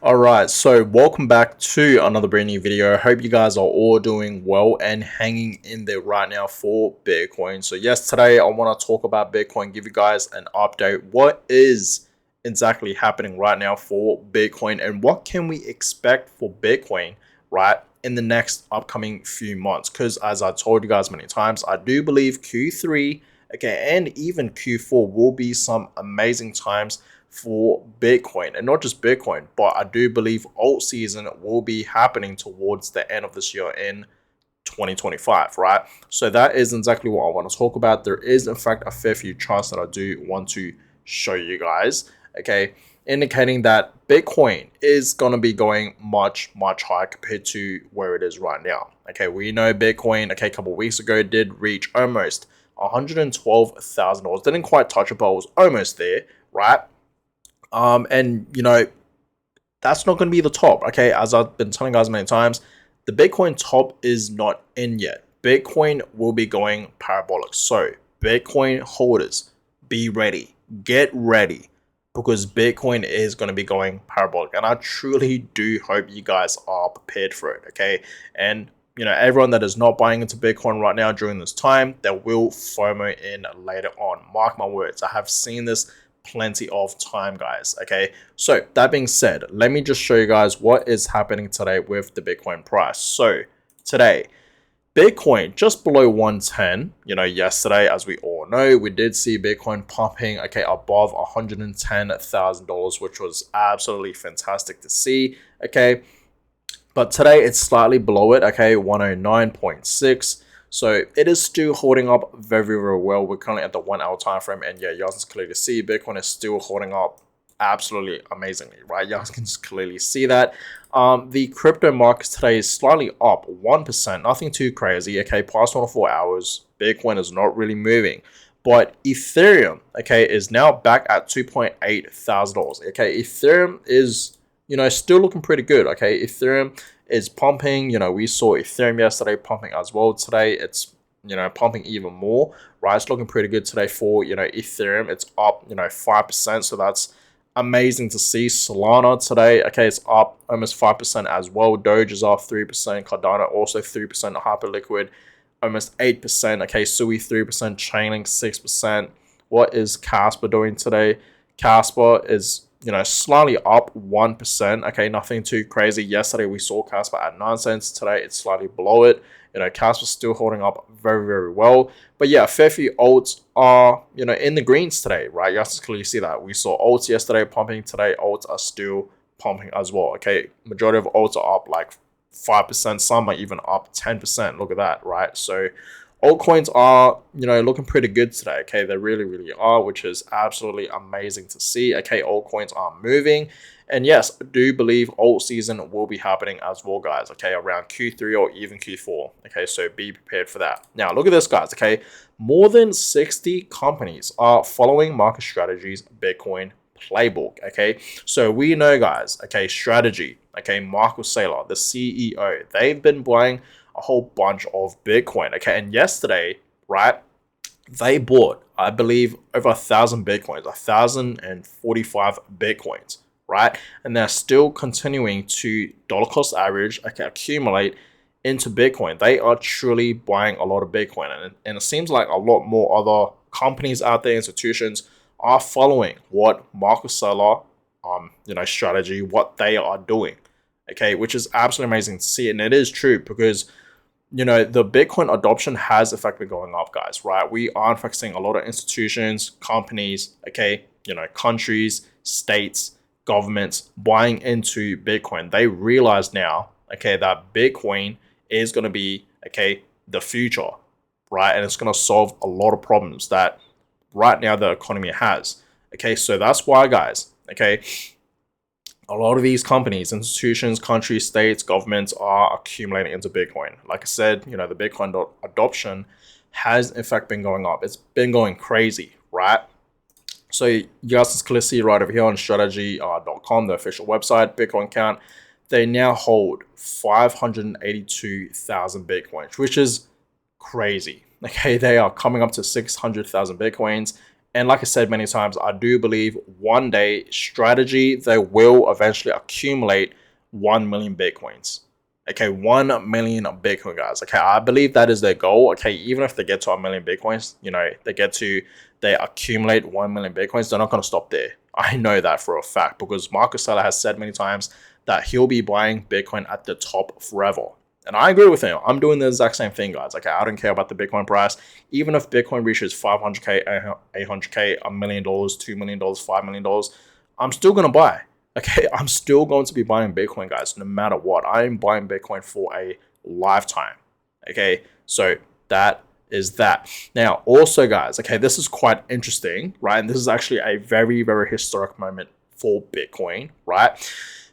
Alright, so welcome back to another brand new video. I hope you guys are all doing well and hanging in there right now for Bitcoin. So yes, today I want to talk about Bitcoin, give you guys an update. What is exactly happening right now for Bitcoin and what can we expect for Bitcoin, right, in the next upcoming few months? Because as I told you guys many times, I do believe Q3, okay, and even Q4 will be some amazing times for Bitcoin, and not just Bitcoin, but I do believe alt season will be happening towards the end of this year in 2025, right? So that is exactly what I want to talk about. There is in fact a fair few charts that I do want to show you guys, okay, indicating that Bitcoin is going to be going much higher compared to where it is right now. Okay, we know Bitcoin, okay, a couple of weeks ago did reach almost $112,000. Didn't quite touch it, but it was almost there, right? And that's not going to be the top. Okay, as I've been telling you guys many times, the Bitcoin top is not in yet. Bitcoin will be going parabolic. So Bitcoin holders, be ready, get ready, because Bitcoin is going to be going parabolic, and I truly do hope you guys are prepared for it. Okay, and everyone that is not buying into Bitcoin right now during this time, they will FOMO in later on. Mark my words, I have seen this plenty of time, guys. Okay, so that being said, let me just show you guys what is happening today with the Bitcoin price. So today, Bitcoin just below 110. Yesterday, as we all know, we did see Bitcoin pumping, okay, above $110,000, which was absolutely fantastic to see. Okay, but today it's slightly below it, okay, 109.6. So it is still holding up very well. We're currently at the 1 hour time frame, and yeah, you guys can clearly see Bitcoin is still holding up absolutely amazingly, right? You guys can clearly see that. The crypto market today is slightly up 1%, nothing too crazy. Okay, past 24 hours, Bitcoin is not really moving. But Ethereum, okay, is now back at $2,800. Okay, Ethereum is still looking pretty good. Okay, Ethereum is pumping. We saw Ethereum yesterday pumping as well. Today it's pumping even more, right? It's looking pretty good today for Ethereum. It's up 5%, so that's amazing to see. Solana today, okay, it's up almost 5% as well. Doge is up 3%. Cardano also 3%. Hyperliquid almost 8%. Okay, Sui 3%. Chainlink 6%. What is Casper doing today? Casper is slightly up 1%. Okay, nothing too crazy. Yesterday we saw Casper at 9 cents. Today it's slightly below it. Casper's still holding up very well. But yeah, a fair few alts are in the greens today, right? You guys can clearly see that. We saw alts yesterday pumping. Today alts are still pumping as well. Okay, majority of alts are up like 5%. Some are even up 10%. Look at that, right? So altcoins are, looking pretty good today. Okay, they really are, which is absolutely amazing to see. Okay, altcoins are moving. And yes, I do believe alt season will be happening as well, guys. Okay, around Q3 or even Q4. Okay, so be prepared for that. Now, look at this, guys. Okay, more than 60 companies are following MicroStrategy's Bitcoin playbook. Okay, so we know, guys, okay, strategy, okay, Michael Saylor, the CEO, they've been buying a whole bunch of Bitcoin. Okay, and yesterday, right, they bought, I believe, over 1,000 Bitcoins, 1,045 Bitcoins, right? And they're still continuing to dollar cost average, okay, accumulate into Bitcoin. They are truly buying a lot of Bitcoin, and it seems like a lot more other companies out there, institutions, are following what Marcus Saylor, strategy, what they are doing. Okay, which is absolutely amazing to see, and it is true because the Bitcoin adoption has in fact been going up, guys, right? We are in fact seeing a lot of institutions, companies, okay, countries, states, governments buying into Bitcoin. They realize now, okay, that Bitcoin is going to be, okay, the future, right? And it's going to solve a lot of problems that right now the economy has. Okay, so that's why, guys, okay, a lot of these companies, institutions, countries, states, governments are accumulating into Bitcoin. Like I said, the Bitcoin adoption has in fact been going up. It's been going crazy, right? So you guys can clearly see right over here on strategy.com, the official website, Bitcoin count. They now hold 582,000 Bitcoins, which is crazy. Okay, they are coming up to 600,000 Bitcoins And like I said many times, I do believe one day strategy, they will eventually accumulate 1 million Bitcoins. Okay, 1 million Bitcoin, guys. Okay, I believe that is their goal. Okay, even if they get to 1 million Bitcoins, they accumulate 1 million Bitcoins, they're not going to stop there. I know that for a fact because Marcus Seller has said many times that he'll be buying Bitcoin at the top forever. And I agree with him. I'm doing the exact same thing, guys. Okay, I don't care about the Bitcoin price. Even if Bitcoin reaches 500K, 800K, $1 million, $2 million, $5 million, I'm still going to buy. Okay, I'm still going to be buying Bitcoin, guys, no matter what. I am buying Bitcoin for a lifetime. Okay, so that is that. Now, also, guys, okay, this is quite interesting, right? And this is actually a very, very historic moment for Bitcoin, right?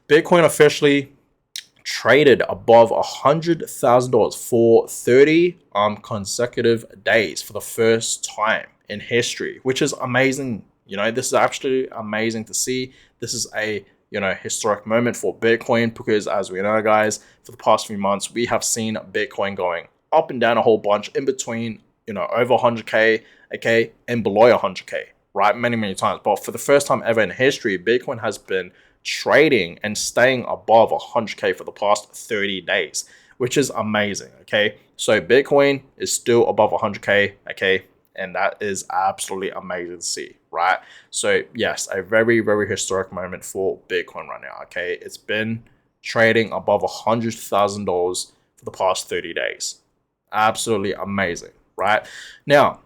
Bitcoin officially traded above $100,000 for 30 consecutive days for the first time in history, which is amazing. This is actually amazing to see. This is a historic moment for Bitcoin because, as we know, guys, for the past few months we have seen Bitcoin going up and down a whole bunch, in between over 100K, okay, and below 100K, right, many times. But for the first time ever in history, Bitcoin has been trading and staying above 100K for the past 30 days, which is amazing. Okay, so Bitcoin is still above 100K, okay, and that is absolutely amazing to see, right? So yes, a very, very historic moment for Bitcoin right now. Okay, it's been trading above $100,000 for the past 30 days. Absolutely amazing, right? Now,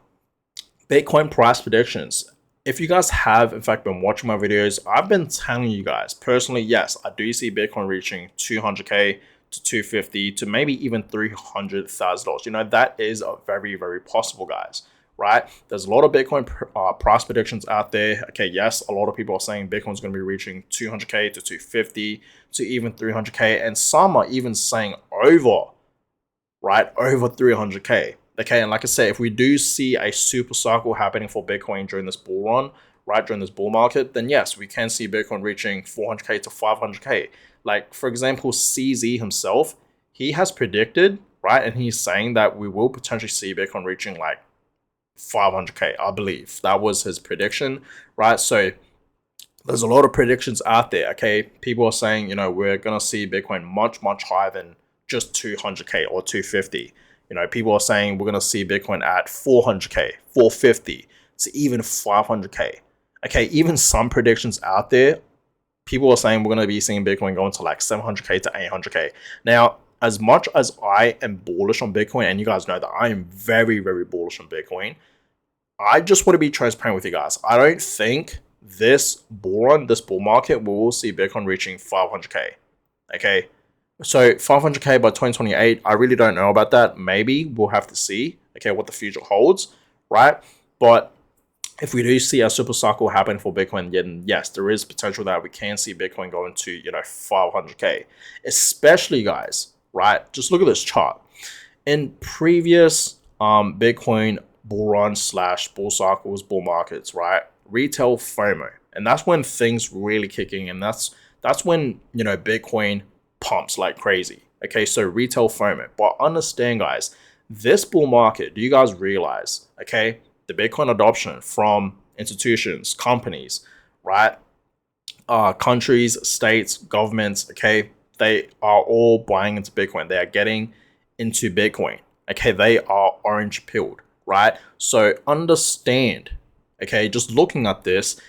Bitcoin price predictions. If you guys have, in fact, been watching my videos, I've been telling you guys personally, yes, I do see Bitcoin reaching 200K to 250 to maybe even $300,000. That is very, very possible, guys, right? There's a lot of Bitcoin price predictions out there. Okay, yes, a lot of people are saying Bitcoin's going to be reaching 200K to 250 to even 300K, and some are even saying over 300K. Okay, and like I say, if we do see a super cycle happening for Bitcoin during this bull run, right, during this bull market, then yes, we can see Bitcoin reaching 400K to 500K. Like, for example, CZ himself, he has predicted, right, and he's saying that we will potentially see Bitcoin reaching like 500K, I believe. That was his prediction, right? So there's a lot of predictions out there, okay? People are saying, we're going to see Bitcoin much higher than just 200K or 250. People are saying we're going to see Bitcoin at 400K, 450 to even 500K. Okay, even some predictions out there, people are saying we're going to be seeing Bitcoin going to like 700K to 800K. Now, as much as I am bullish on Bitcoin, and you guys know that I am very, very bullish on Bitcoin, I just want to be transparent with you guys. I don't think this bull run, this bull market, we will see Bitcoin reaching 500K. Okay, so 500K by 2028, I really don't know about that. Maybe we'll have to see, okay, what the future holds, right? But if we do see a super cycle happen for Bitcoin, then yes, there is potential that we can see Bitcoin going to, 500K, especially, guys, right? Just look at this chart. In previous Bitcoin bull run / bull cycles, bull markets, right? Retail FOMO, and that's when things really kicking, and that's when Bitcoin pumps like crazy. Okay, so retail FOMO. But understand, guys, this bull market, do you guys realize, okay, the Bitcoin adoption from institutions, companies, right? Countries, states, governments, okay, they are all buying into Bitcoin. They are getting into Bitcoin. Okay, they are orange pilled, right? So understand, okay, just looking at this,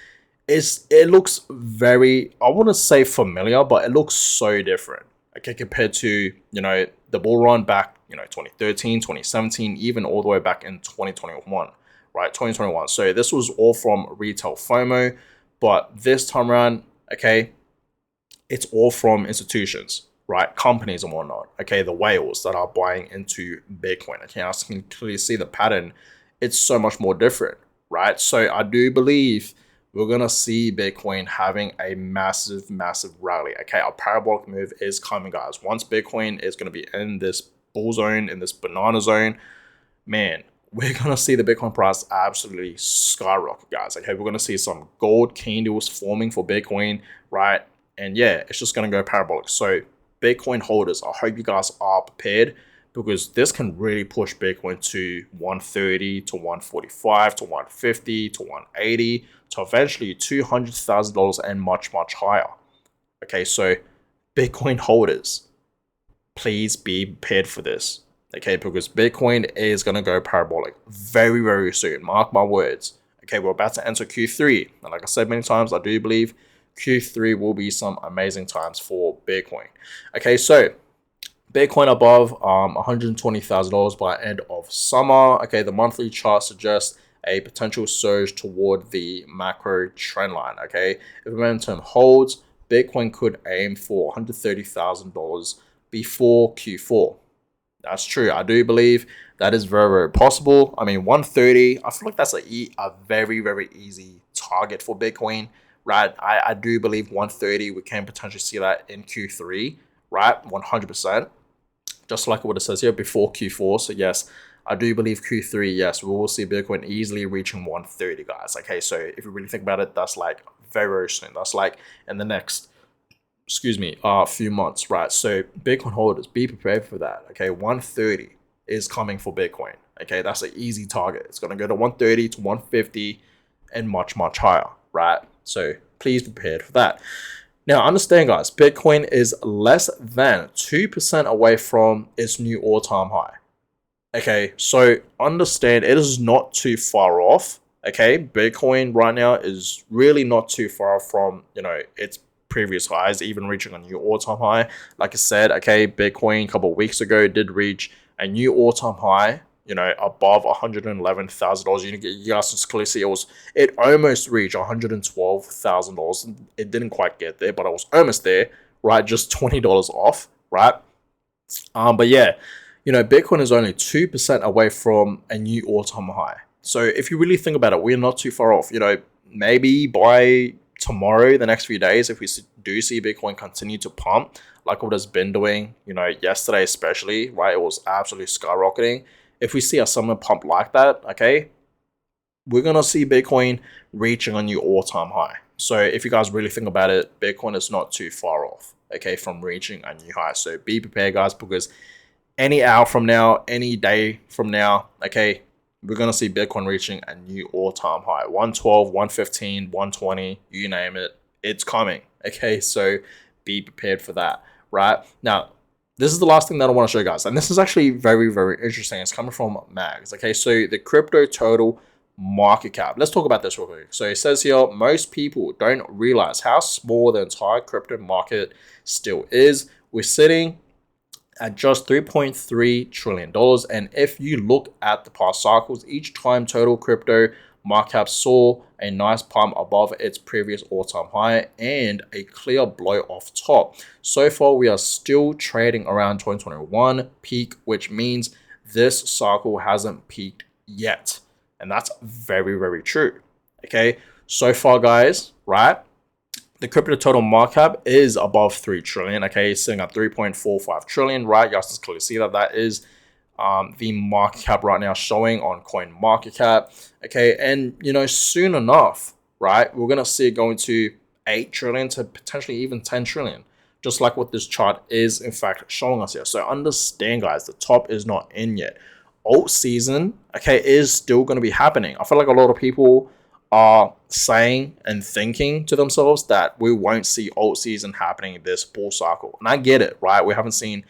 it looks very, I wouldn't say familiar, but it looks so different, okay, compared to the bull run back 2013, 2017, even all the way back in 2021, right? 2021. So this was all from retail FOMO, but this time around, okay, it's all from institutions, right? Companies and whatnot, okay, the whales that are buying into Bitcoin. Okay, I can clearly see the pattern. It's so much more different, right? So I do believe we're going to see Bitcoin having a massive rally. Okay, a parabolic move is coming, guys. Once Bitcoin is going to be in this bull zone, in this banana zone, man, we're going to see the Bitcoin price absolutely skyrocket, guys. Okay, we're going to see some gold candles forming for Bitcoin, right? And yeah, it's just going to go parabolic. So Bitcoin holders, I hope you guys are prepared because this can really push Bitcoin to 130 to 145 to 150 to 180 to eventually $200,000 and much higher. Okay, so Bitcoin holders, please be prepared for this. Okay, because Bitcoin is going to go parabolic very soon. Mark my words. Okay, we're about to enter Q3. And like I said many times, I do believe Q3 will be some amazing times for Bitcoin. Okay, so Bitcoin above $120,000 by end of summer. Okay, the monthly chart suggests a potential surge toward the macro trend line. Okay, if momentum holds, Bitcoin could aim for $130,000 before Q4. That's true. I do believe that is very possible. I mean, 130, I feel like that's a very easy target for Bitcoin, right? I do believe 130, we can potentially see that in Q3, right? 100%. Just like what it says here, before Q4. So yes, I do believe Q3, yes, we will see Bitcoin easily reaching 130, guys. Okay, so if you really think about it, that's like very soon. That's like in the next few months, right? So Bitcoin holders, be prepared for that. Okay, 130 is coming for Bitcoin. Okay, that's an easy target. It's gonna go to 130 to 150 and much higher, right? So please be prepared for that. Now understand, guys, Bitcoin is less than 2% away from its new all-time high. Okay, so understand it is not too far off. Okay, Bitcoin right now is really not too far from, its previous highs, even reaching a new all-time high. Like I said, okay, Bitcoin a couple of weeks ago did reach a new all-time high, above $111,000. You guys can clearly see it almost reached $112,000. It didn't quite get there, but it was almost there, right? Just $20 off, right? But yeah, Bitcoin is only 2% away from a new all-time high. So if you really think about it, we're not too far off. Maybe by tomorrow, the next few days, if we do see Bitcoin continue to pump like what it's been doing, yesterday especially, right? It was absolutely skyrocketing. If we see a summer pump like that, okay, we're going to see Bitcoin reaching a new all-time high. So if you guys really think about it, Bitcoin is not too far off, okay, from reaching a new high. So be prepared, guys, because any hour from now, any day from now, okay, we're going to see Bitcoin reaching a new all-time high. 112, 115, 120, you name it, it's coming, okay? So be prepared for that, right? Now, this is the last thing that I want to show you guys, and this is actually very interesting. It's coming from Mags, okay? So the crypto total market cap. Let's talk about this real quick. So it says here, most people don't realize how small the entire crypto market still is. We're sitting at just $3.3 trillion. And if you look at the past cycles, each time total crypto market cap saw a nice pump above its previous all-time high and a clear blow off top. So far, we are still trading around 2021 peak, which means this cycle hasn't peaked yet. And that's very true. Okay, so far, guys, right? The crypto total market cap is above 3 trillion. Okay, sitting at 3.45 trillion, right? You guys can clearly see that is the market cap right now showing on coin market cap. Okay, and soon enough, right, we're gonna see it going to 8 trillion to potentially even 10 trillion, just like what this chart is in fact showing us here. So understand, guys, the top is not in yet. Alt season, okay, is still going to be happening. I feel like a lot of people are saying and thinking to themselves that we won't see alt season happening this bull cycle. And I get it, right? We haven't seen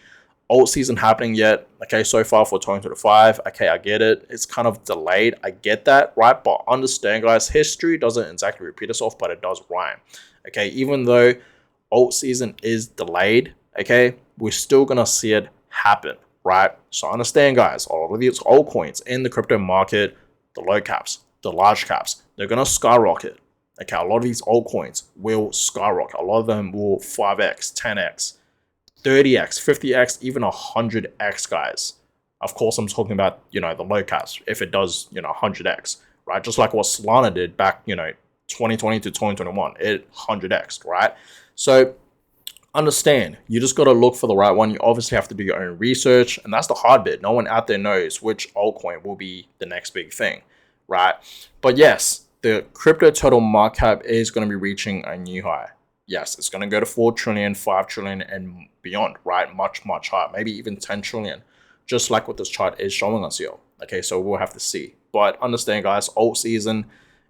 alt season happening yet, okay, so far for 2025. Okay, I get it. It's kind of delayed. I get that, right? But understand, guys, history doesn't exactly repeat itself, but it does rhyme. Okay, even though alt season is delayed, okay, we're still going to see it happen, right? So understand, guys, all of these altcoins in the crypto market, the low caps, the large caps, they're going to skyrocket. Okay, a lot of these altcoins will skyrocket. A lot of them will 5x, 10x, 30x, 50x, even 100x, guys. Of course, I'm talking about, the low caps, if it does, 100x, right? Just like what Solana did back, 2020 to 2021, it 100x, right? So understand, you just got to look for the right one. You obviously have to do your own research, and that's the hard bit. No one out there knows which altcoin will be the next big thing, right? But yes, the crypto total market cap is going to be reaching a new high. Yes, it's going to go to 4 trillion, 5 trillion, and beyond, right? Much higher, maybe even 10 trillion just like what this chart is showing us here. Okay, so we'll have to see. But understand, guys, alt season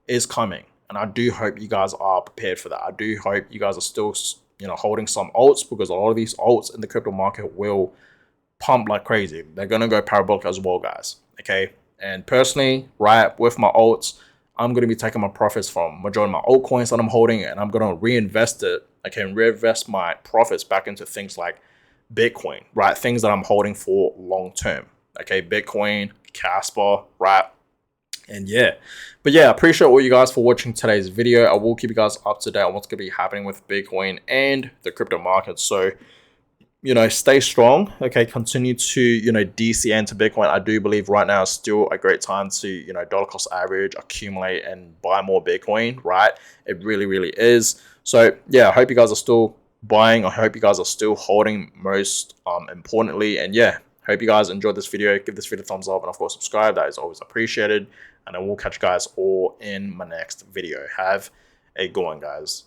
is coming, and I do hope you guys are prepared for that. I do hope you guys are still, holding some alts, because a lot of these alts in the crypto market will pump like crazy. They're gonna go parabolic as well, guys. Okay, and personally, right, with my alts, I'm gonna be taking my profits from majority of my altcoins that I'm holding, and I'm gonna reinvest it. I can reinvest my profits back into things like Bitcoin, right? Things that I'm holding for long term. Okay, Bitcoin, Casper, right? And yeah, but yeah, I appreciate all you guys for watching today's video. I will keep you guys up to date on what's going to be happening with Bitcoin and the crypto market. So, stay strong. Okay, continue to, DC into Bitcoin. I do believe right now is still a great time to, dollar cost average, accumulate and buy more Bitcoin, right? It really, really is. So yeah, I hope you guys are still buying. I hope you guys are still holding, most importantly. And yeah, hope you guys enjoyed this video. Give this video a thumbs up, and of course subscribe. That is always appreciated. And I will catch you guys all in my next video. Have a good one, guys.